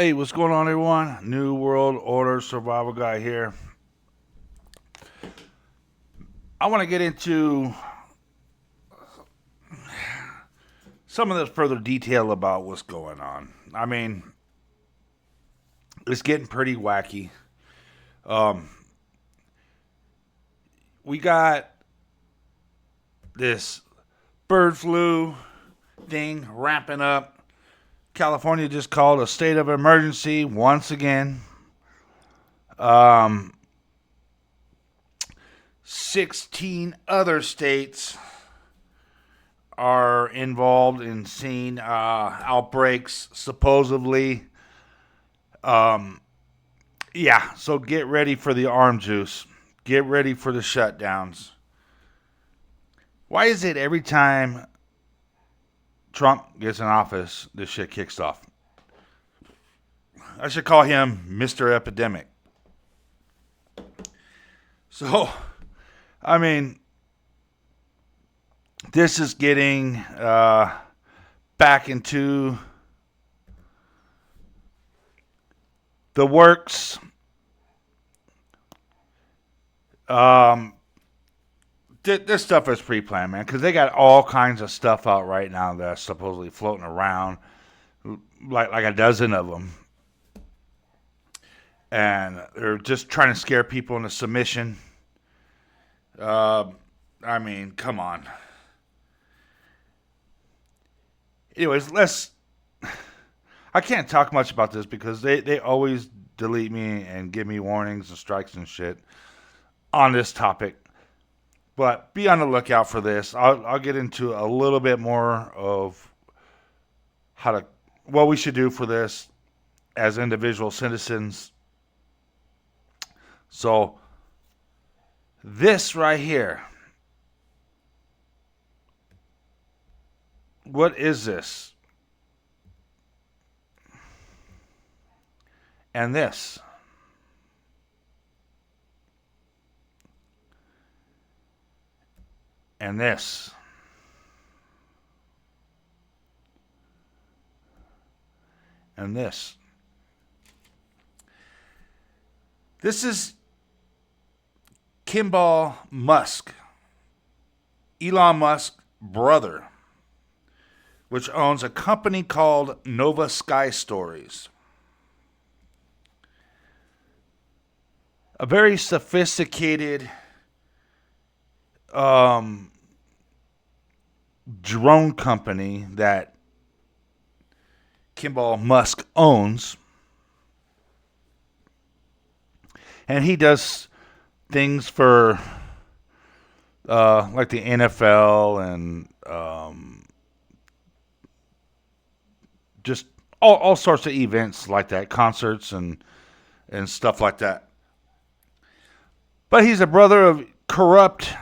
Hey, what's going on, everyone? New World Order Survival Guy here. I want to get into some of this further detail about what's going on. I mean, it's getting pretty wacky. Um, we got this bird flu thing ramping up. California just called a state of emergency once again. Um, 16 other states are involved in seeing outbreaks, supposedly. Um, yeah, so get ready for the arm juice. Get ready for the shutdowns. Why is it every time Trump gets in office, this shit kicks off? I should call him Mr. Epidemic. So, I mean, this is getting back into the works. This stuff is pre-planned, man, because they got all kinds of stuff out right now that's supposedly floating around, like a dozen of them, and they're just trying to scare people into submission. Uh, I mean, come on. Anyways, let's. I can't talk much about this because they always delete me and give me warnings and strikes and shit on this topic. But be on the lookout for this. I'll get into a little bit more of what we should do for this as individual citizens. So this right here, what is this? And this. And this. And this. This is Kimball Musk, Elon Musk's brother, which owns a company called Nova Sky Stories. A very sophisticated drone company that Kimball Musk owns. And he does things for like the NFL and just all sorts of events like that, concerts and stuff like that. But he's a brother of corrupt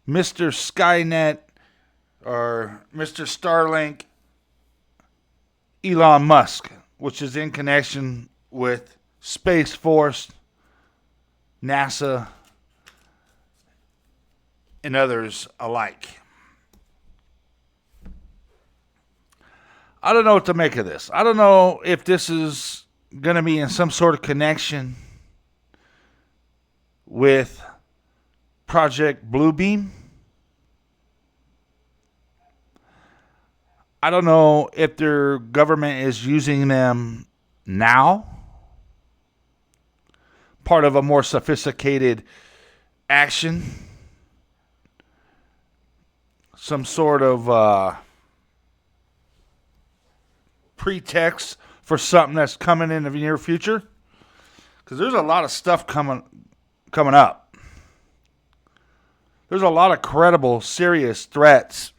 Mr. Skynet or Mr. Starlink Elon Musk, which is in connection with Space Force, NASA, and others alike. I don't know what to make of this. I don't know if this is going to be in some sort of connection with Project Bluebeam. I don't know if their government is using them now, part of a more sophisticated action, some sort of pretext for something that's coming in the near future, because there's a lot of stuff coming up. There's a lot of credible, serious threats.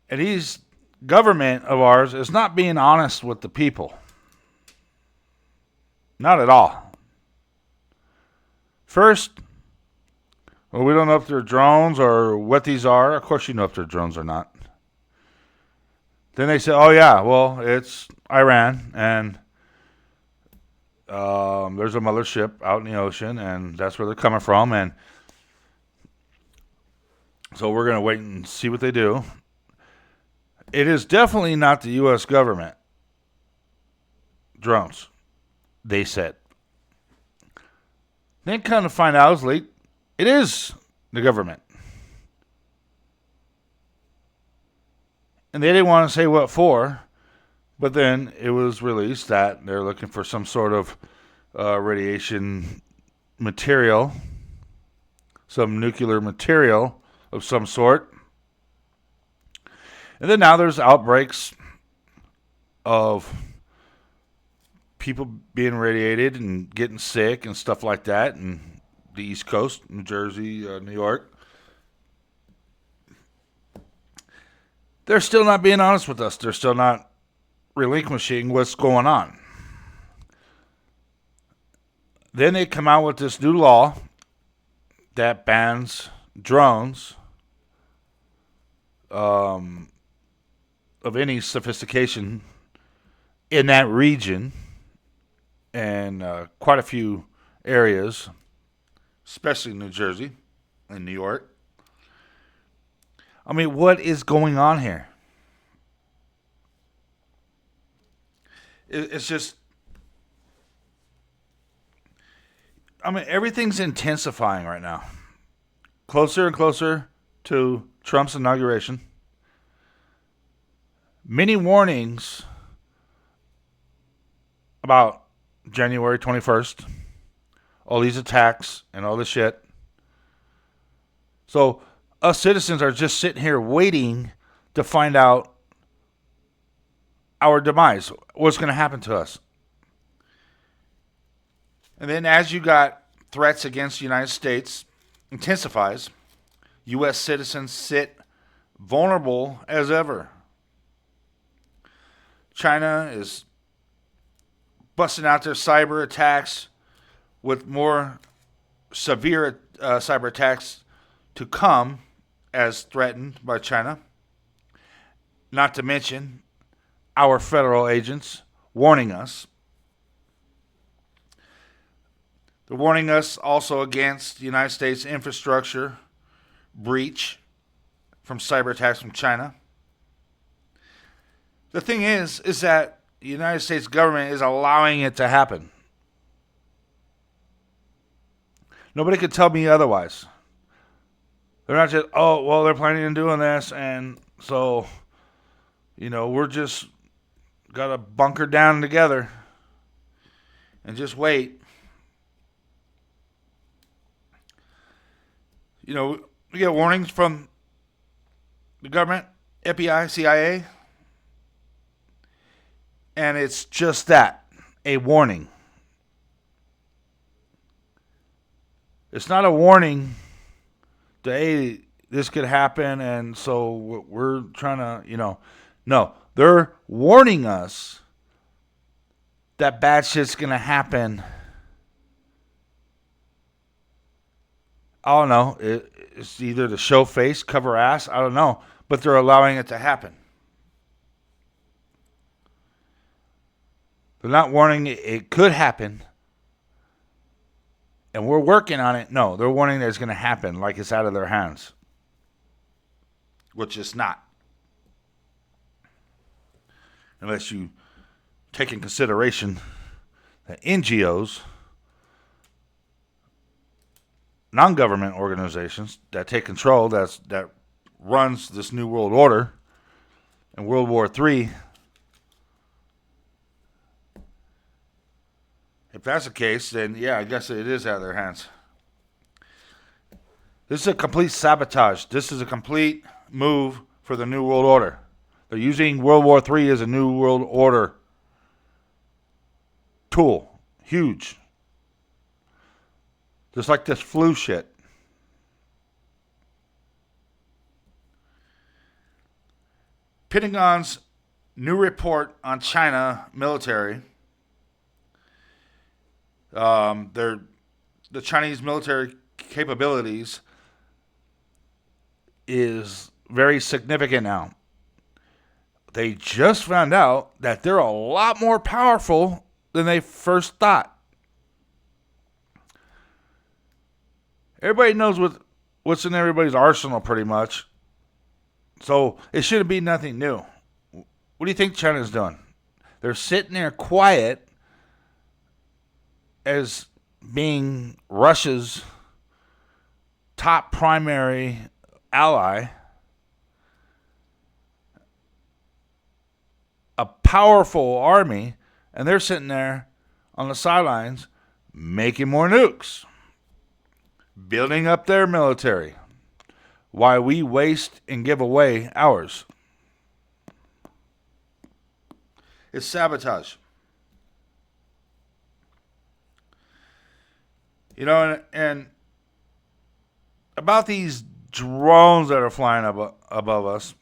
And these government of ours is not being honest with the people. Not at all. First, well, we don't know if they're drones or what these are. Of course you know if they're drones or not. Then they say, oh yeah, well, it's Iran, and there's a mothership out in the ocean, and that's where they're coming from, and so we're going to wait and see what they do. It is definitely not the U.S. government drones, they said. Then kind of find out late, it is the government. And they didn't want to say what for, but then it was released that they're looking for some sort of radiation material, some nuclear material of some sort. And then now there's outbreaks of people being radiated and getting sick and stuff like that in the East Coast, New Jersey, New York. They're still not being honest with us. They're still not relinquishing what's going on. Then they come out with this new law that bans drones of any sophistication in that region and quite a few areas, especially New Jersey and New York. I mean, what is going on here? It's just, I mean, everything's intensifying right now. Closer and closer to Trump's inauguration. Many warnings about January 21st. All these attacks and all this shit. So us citizens are just sitting here waiting to find out our demise. What's going to happen to us? And then as you got threats against the United States intensifies, U.S. citizens sit vulnerable as ever. China is busting out their cyber attacks with more severe cyber attacks to come as threatened by China. Not to mention our federal agents warning us. They're warning us also against the United States infrastructure breach from cyber attacks from China. The thing is that the United States government is allowing it to happen. Nobody could tell me otherwise. They're not just, oh, well, they're planning on doing this, and so, we're just got to bunker down together and just wait. We get warnings from the government, FBI, CIA, and it's just that, a warning. It's not a warning that, hey, this could happen, and so we're trying to, No, they're warning us that bad shit's going to happen. I don't know. It's either to show face, cover ass, I don't know. But they're allowing it to happen. They're not warning it could happen. And we're working on it. No, they're warning that it's going to happen like it's out of their hands. Which it's not. Unless you take in consideration that NGOs, non-government organizations that take control, that runs this new world order and World War III. If that's the case, then yeah, I guess it is out of their hands. This is a complete sabotage. This is a complete move for the new world order. They're using World War III as a new world order tool. Huge. Just like this flu shit. Pentagon's new report on China military. The Chinese military capabilities is very significant now. They just found out that they're a lot more powerful than they first thought. Everybody knows what's in everybody's arsenal pretty much. So it shouldn't be nothing new. What do you think China's doing? They're sitting there quiet as being Russia's top primary ally, a powerful army, and they're sitting there on the sidelines making more nukes, building up their military, while we waste and give away ours. It's sabotage. You know, and about these drones that are flying above us,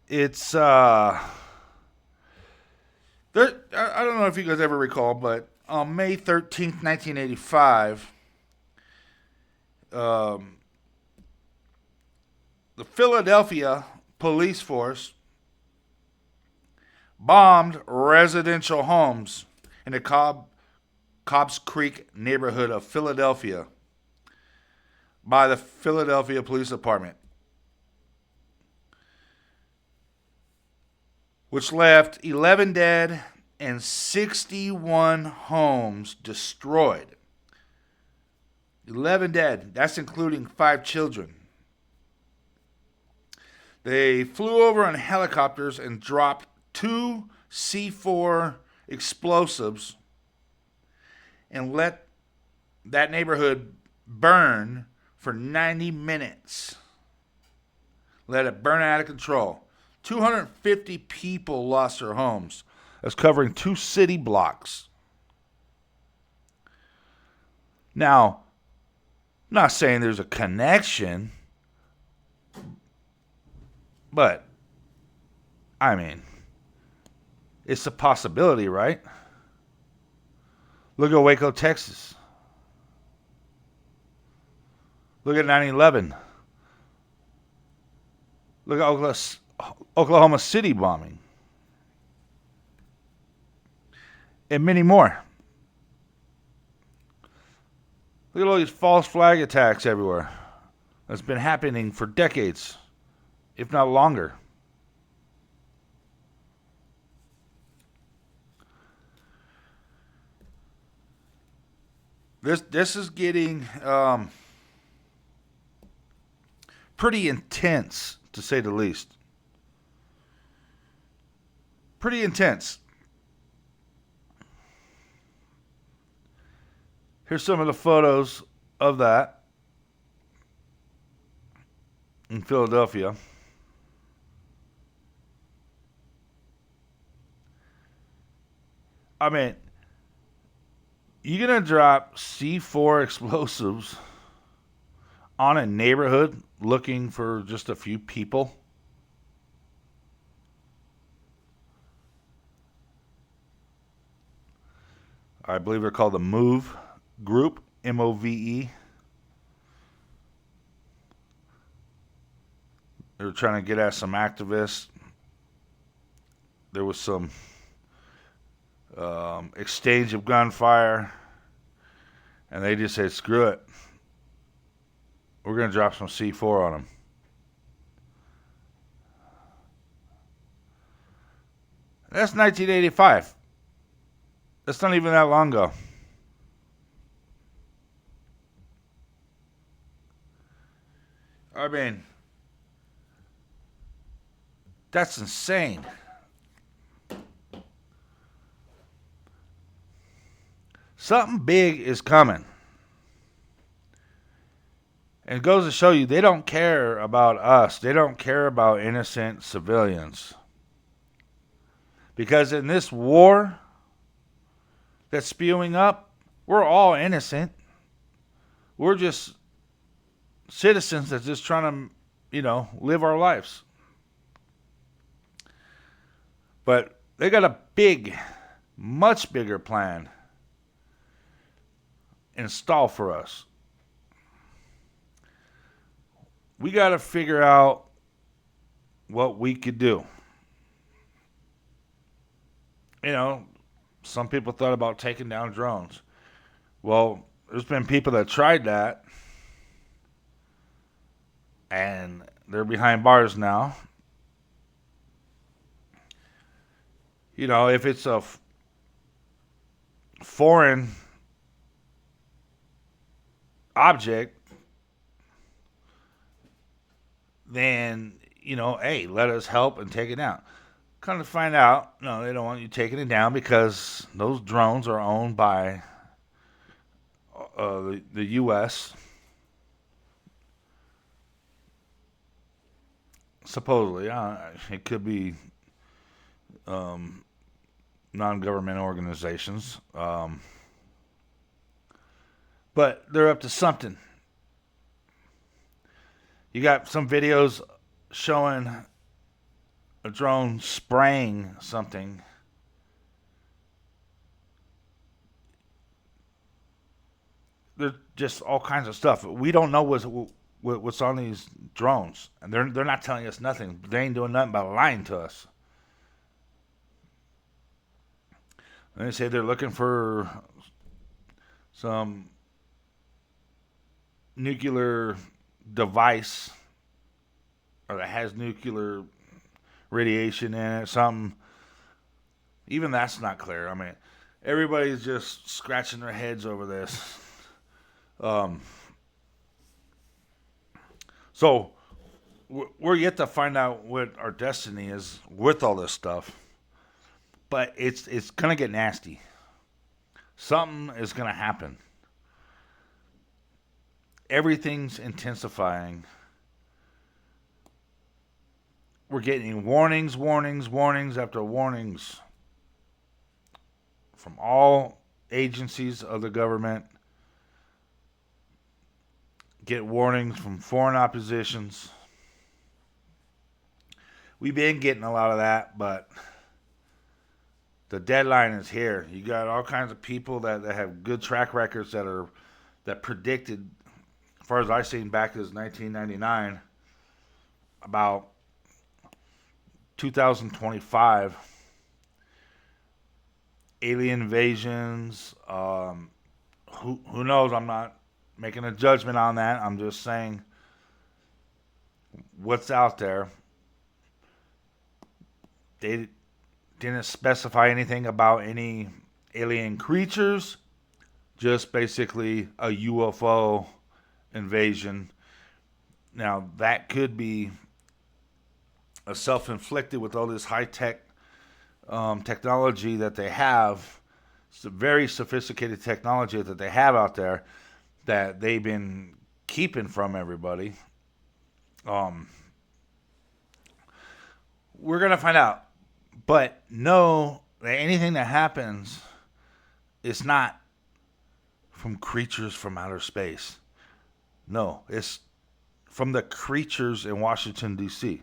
it's I don't know if you guys ever recall, but on May 13th, 1985, the Philadelphia police force bombed residential homes in the Cobbs Creek neighborhood of Philadelphia by the Philadelphia Police Department, which left 11 dead and 61 homes destroyed. 11 dead. That's including 5 children. They flew over on helicopters and dropped 2 C4 explosives and let that neighborhood burn for 90 minutes. Let it burn out of control. 250 people lost their homes. That's covering 2 city blocks. Now, I'm not saying there's a connection, but, I mean, it's a possibility, right? Look at Waco, Texas. Look at 9/11. Look at Oklahoma City bombing. And many more. Look at all these false flag attacks everywhere. That's been happening for decades, if not longer. This is getting pretty intense, to say the least. Pretty intense. Here's some of the photos of that in Philadelphia. I mean, you're going to drop C4 explosives on a neighborhood looking for just a few people? I believe they're called the MOVE Group, MOVE. They were trying to get at some activists. There was some exchange of gunfire, and they just said, screw it. We're going to drop some C4 on them. That's 1985. That's not even that long ago. I mean, that's insane. Something big is coming. And it goes to show you they don't care about us. They don't care about innocent civilians. Because in this war that's spewing up, we're all innocent. We're just citizens that's just trying to, live our lives. But they got a big, much bigger plan installed for us. We got to figure out what we could do. Some people thought about taking down drones. Well, there's been people that tried that, and they're behind bars now. You know, if it's a foreign object, then, hey, let us help and take it down. Come to find out, no, they don't want you taking it down because those drones are owned by the U.S. Supposedly, it could be um, non-government organizations, but they're up to something. You got some videos showing a drone spraying something. There's just all kinds of stuff. We don't know what's on these drones, and they're not telling us nothing. They ain't doing nothing but lying to us. They say they're looking for some nuclear device or that has nuclear radiation in it. Something. Even that's not clear. I mean, everybody's just scratching their heads over this. Um, so we're yet to find out what our destiny is with all this stuff, but it's gonna get nasty. Something is gonna happen. Everything's intensifying. We're getting warnings, warnings, warnings after warnings from all agencies of the government. Get warnings from foreign oppositions. We've been getting a lot of that, but the deadline is here. You got all kinds of people that have good track records that predicted, as far as I've seen back as 1999, about 2025, alien invasions. Who knows? I'm not making a judgment on that. I'm just saying what's out there. They didn't specify anything about any alien creatures, just basically a UFO invasion. Now, that could be a self-inflicted with all this high-tech technology that they have. It's a very sophisticated technology that they have out there that they've been keeping from everybody. We're going to find out. But know that anything that happens is not from creatures from outer space. No, it's from the creatures in Washington, D.C.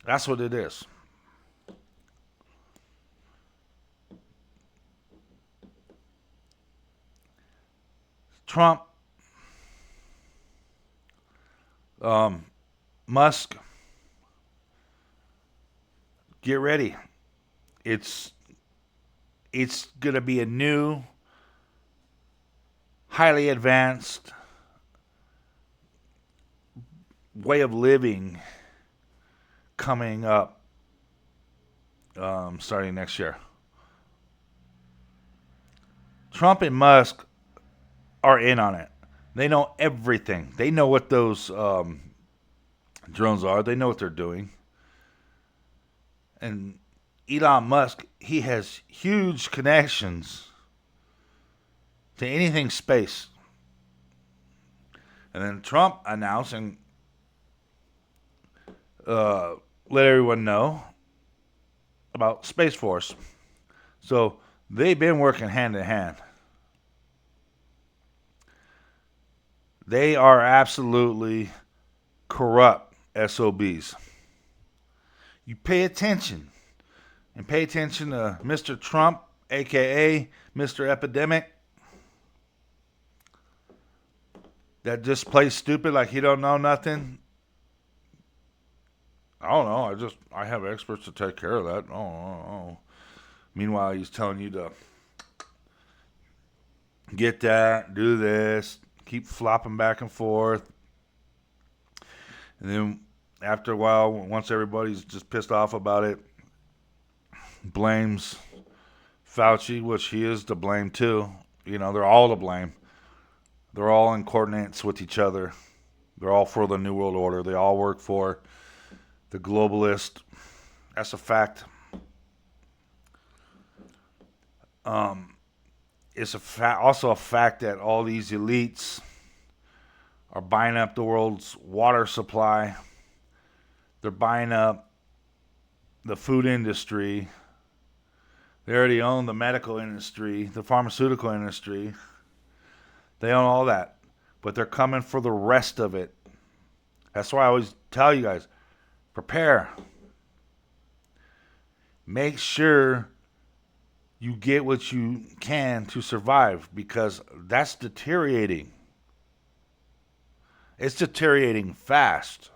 That's what it is. Trump, Musk, get ready. It's gonna be a new, highly advanced way of living coming up starting next year. Trump and Musk are in on it. They know everything. They know what those drones are. They know what they're doing. And Elon Musk, he has huge connections to anything space. And then Trump announced and let everyone know about Space Force. So they've been working hand in hand. They are absolutely corrupt SOBs. You pay attention. And pay attention to Mr. Trump, a.k.a. Mr. Epidemic, that just plays stupid like he don't know nothing. I don't know. I have experts to take care of that. Oh. Meanwhile, he's telling you to get that, do this, keep flopping back and forth. And then after a while, once everybody's just pissed off about it, blames Fauci, which he is to blame too. They're all to blame. They're all in coordinates with each other. They're all for the New World Order. They all work for the globalist. That's a fact. It's also a fact that all these elites are buying up the world's water supply. They're buying up the food industry. They already own the medical industry, the pharmaceutical industry. They own all that. But they're coming for the rest of it. That's why I always tell you guys, prepare. Make sure you get what you can to survive, because that's deteriorating. It's deteriorating fast.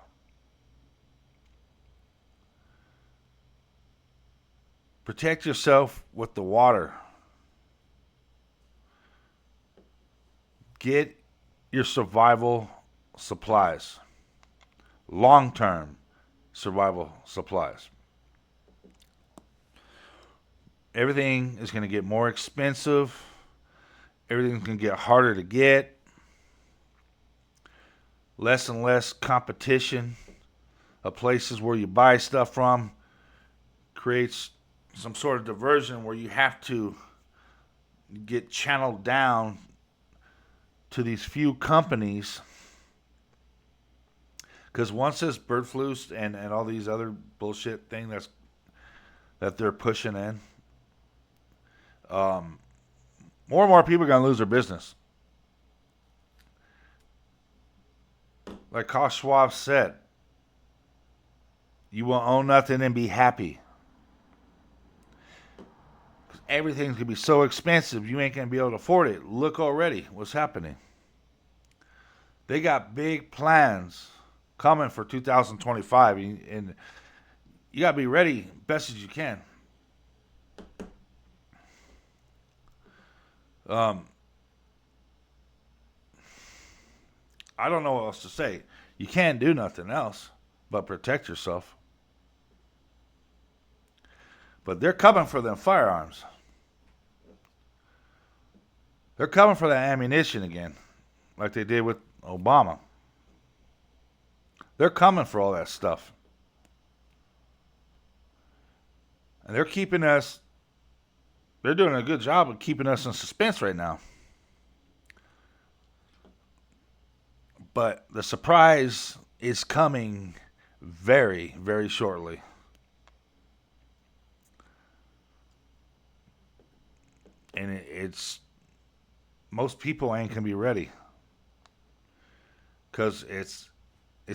Protect yourself with the water. Get your survival supplies. Long-term survival supplies. Everything is going to get more expensive. Everything's going to get harder to get. Less and less competition of places where you buy stuff from creates some sort of diversion where you have to get channeled down to these few companies. Because once this bird flu and all these other bullshit things that they're pushing in, more and more people are going to lose their business. Like Carl Schwab said, you will own nothing and be happy. Everything's going to be so expensive, you ain't going to be able to afford it. Look already what's happening. They got big plans coming for 2025, and you got to be ready best as you can. I don't know what else to say. You can't do nothing else but protect yourself. But they're coming for them firearms. They're coming for that ammunition again, like they did with Obama. They're coming for all that stuff. And they're doing a good job of keeping us in suspense right now. But the surprise is coming very, very shortly. And it's most people ain't gonna be ready, because it's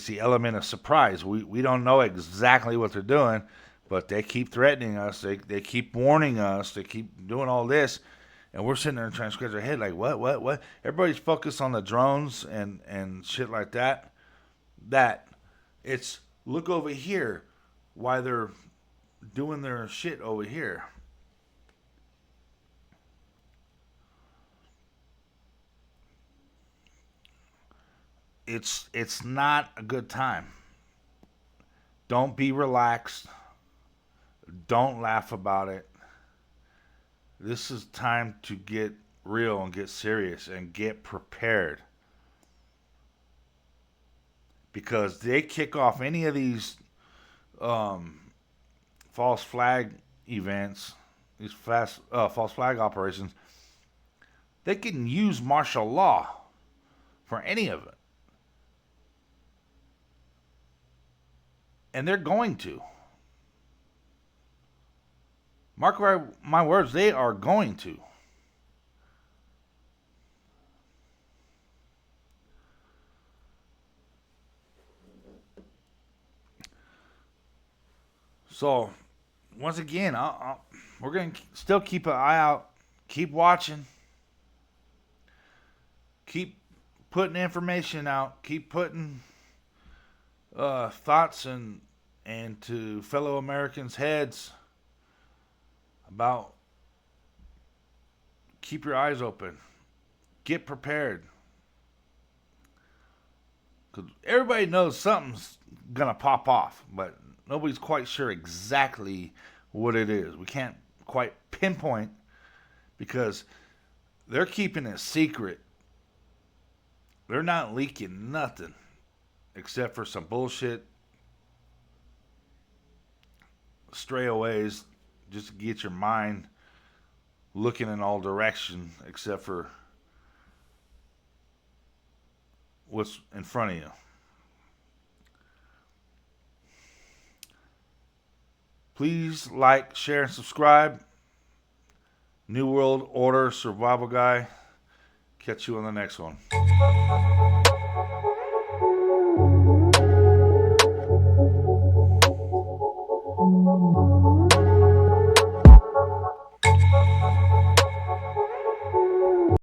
the element of surprise. We don't know exactly what they're doing, but they keep threatening us. They keep warning us. They keep doing all this, and we're sitting there trying to scratch our head like, what? Everybody's focused on the drones and shit like that. That it's look over here, why they're doing their shit over here. It's not a good time. Don't be relaxed. Don't laugh about it. This is time to get real and get serious and get prepared. Because they kick off any of these false flag events, these false flag operations, they can use martial law for any of it. And they're going to. Mark my words, they are going to. So, once again, we're going to still keep an eye out. Keep watching. Keep putting information out. Keep putting thoughts and to fellow Americans' heads about keep your eyes open. Get prepared. Because everybody knows something's going to pop off, but nobody's quite sure exactly what it is. We can't quite pinpoint because they're keeping it secret. They're not leaking nothing except for some bullshit strayaways just to get your mind looking in all directions except for what's in front of you. Please like, share, and subscribe. New World Order Survival Guy. Catch you on the next one.